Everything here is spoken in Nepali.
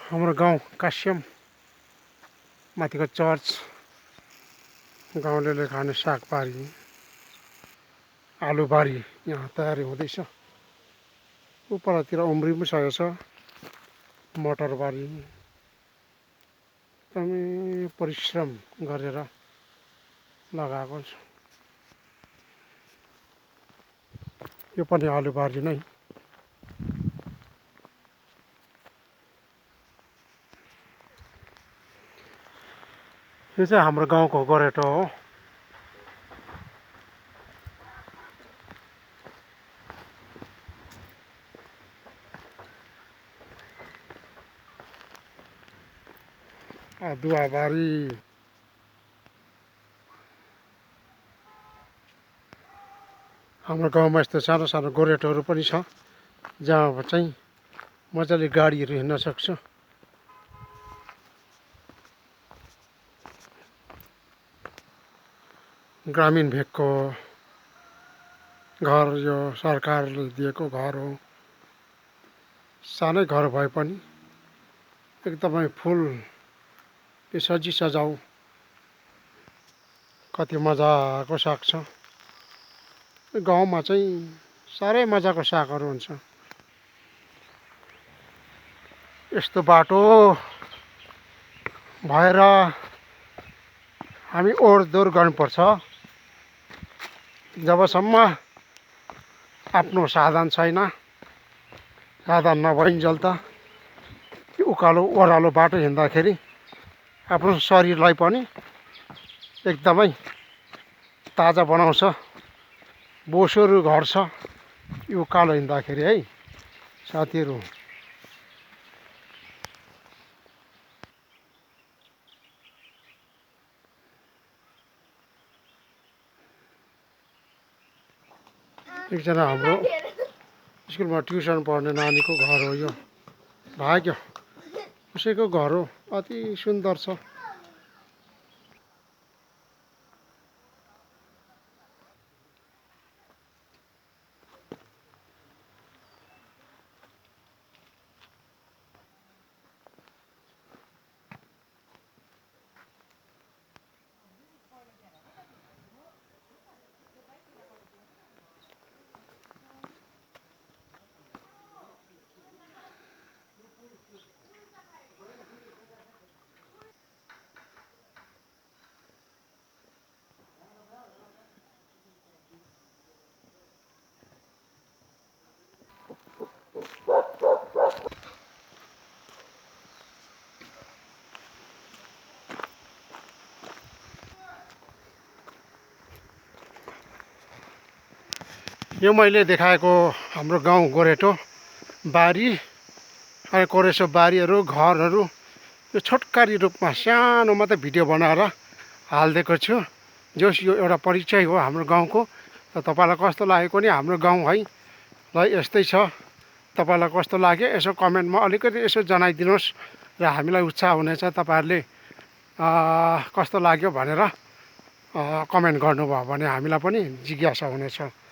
हाम्रो गाउँ कास्यम माथिको चर्च गाउँलेले खाने सागबारी आलुबारी यहाँ तयारी हुँदैछ। उपरतिर उम्री पनि सकेको छ। मटरबारी एकदमै परिश्रम गरेर लगाएको छ। यो पनि आलुबारी नै। यो चाहिँ हाम्रो गाउँको गोरेटो हो। अदुवाबारी हाम्रो गाउँमा यस्तो सानो सानो गोरेटोहरू पनि छ जहाँ चाहिँ मजाले गाडीहरू हिँड्न सक्छ। ग्रामीण भेगको घर यो सरकारले दिएको घर हो। सानै घर भए पनि एकदमै फुल सजी सजाउ कति मजाको साग छ। गाउँमा चाहिँ साह्रै मजाको सागहरू हुन्छ। यस्तो बाटो भएर हामी ओहोरदोहोर गर्नुपर्छ। जबसम्म आफ्नो साधन छैन, साधन नभइन्जेल त उकालो ओह्रालो बाटो हिँड्दाखेरि आफ्नो शरीरलाई पनि एकदमै ताजा बनाउँछ, बोसोहरू घट्छ यो उकालो हिँड्दाखेरि है साथीहरू। एकजना हाम्रो स्कुलमा ट्युसन पढ्ने नानीको घर हो यो। भाग्य उसैको घर हो, अति सुन्दर छ। यो मैले देखाएको हाम्रो गाउँ गोरेटो बारी अनि कोरेसो बारीहरू घरहरू यो छोटकरी रूपमा सानो मात्रै भिडियो बनाएर हालिदिएको छु। जस यो एउटा परिचय हो हाम्रो गाउँको। र तपाईँलाई कस्तो लागेको नि हाम्रो गाउँ है ल यस्तै छ। तपाईँलाई कस्तो लाग्यो यसो कमेन्टमा अलिकति यसो जनाइदिनुहोस् र हामीलाई उत्साह हुनेछ तपाईँहरूले कस्तो लाग्यो भनेर कमेन्ट गर्नुभयो भने हामीलाई पनि जिज्ञासा हुनेछ।